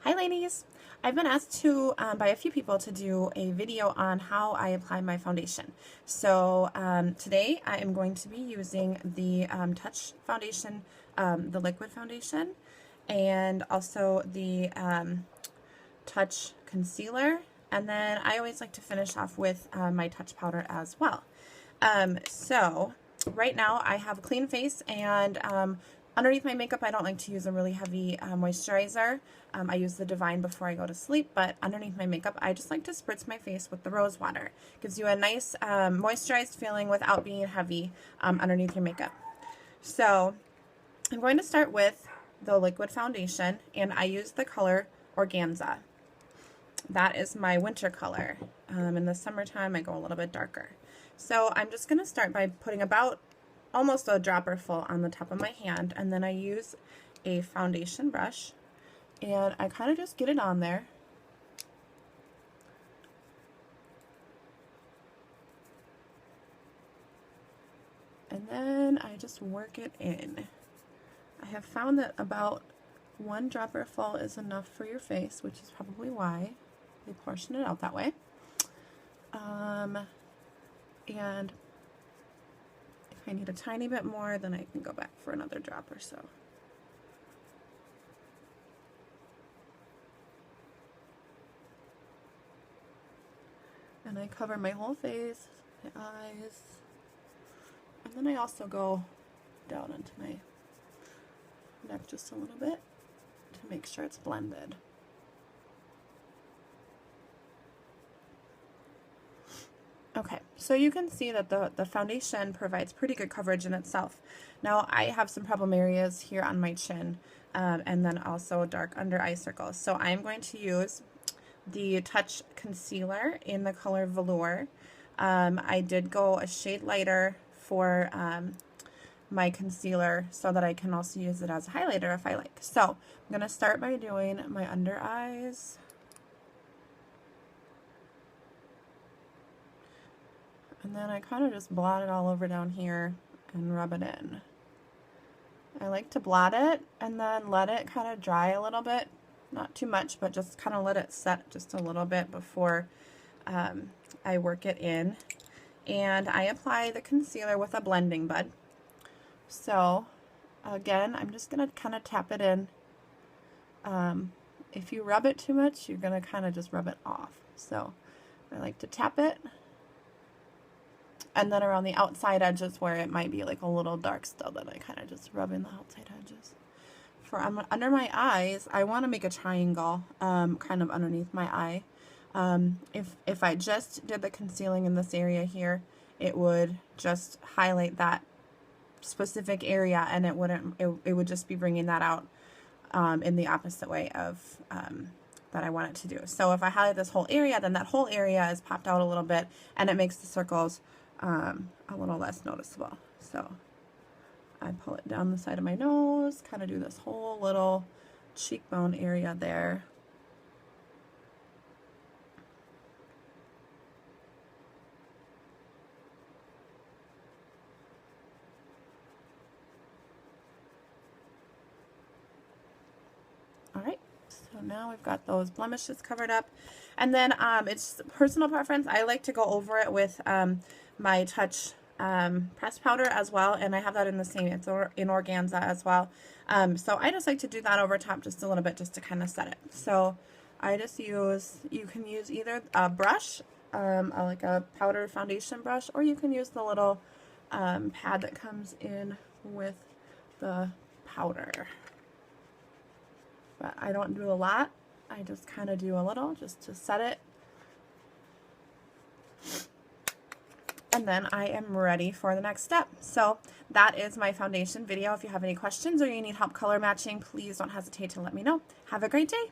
Hi ladies! I've been asked to by a few people to do a video on how I apply my foundation. So today I am going to be using the Touch foundation, the liquid foundation, and also the Touch concealer, and then I always like to finish off with my Touch powder as well. So right now I have a clean face, and underneath my makeup I don't like to use a really heavy moisturizer. I use the Divine before I go to sleep, but underneath my makeup I just like to spritz my face with the rose water. Gives you a nice moisturized feeling without being heavy underneath your makeup. So I'm going to start with the liquid foundation, and I use the color Organza. That is my winter color. In the summertime I go a little bit darker. So I'm just going to start by putting about almost a dropper full on the top of my hand, and then I use a foundation brush and I kind of just get it on there. And then I just work it in. I have found that about one dropper full is enough for your face, which is probably why they portion it out that way. And if I need a tiny bit more, then I can go back for another drop or so. And I cover my whole face, my eyes, and then I also go down into my neck just a little bit to make sure it's blended. Okay, so you can see that the foundation provides pretty good coverage in itself. Now I have some problem areas here on my chin, and then also dark under eye circles. So I'm going to use the Touch concealer in the color Velour. I did go a shade lighter for my concealer so that I can also use it as a highlighter if I like. So I'm going to start by doing my under eyes. And then I kind of just blot it all over down here and rub it in. I like to blot it and then let it kind of dry a little bit. Not too much, but just kind of let it set just a little bit before I work it in. And I apply the concealer with a blending bud. So again, I'm just going to kind of tap it in. If you rub it too much, you're going to kind of just rub it off. So I like to tap it. And then around the outside edges where it might be like a little dark still, then I kind of just rub in the outside edges. For under my eyes, I want to make a triangle kind of underneath my eye. If I just did the concealing in this area here, it would just highlight that specific area, and it would just be bringing that out in the opposite way of that I want it to do. So if I highlight this whole area, then that whole area is popped out a little bit, and it makes the circles a little less noticeable. So I pull it down the side of my nose, kind of do this whole little cheekbone area there. All right, so now we've got those blemishes covered up. And then it's personal preference. I like to go over it with my Touch pressed powder as well, and I have that in the same, it's in Organza as well. So I just like to do that over top just a little bit just to kind of set it. So I just use, you can use either a brush, like a powder foundation brush, or you can use the little pad that comes in with the powder. But I don't do a lot, I just kind of do a little just to set it. And then I am ready for the next step. So that is my foundation video. If you have any questions or you need help color matching, please don't hesitate to let me know. Have a great day.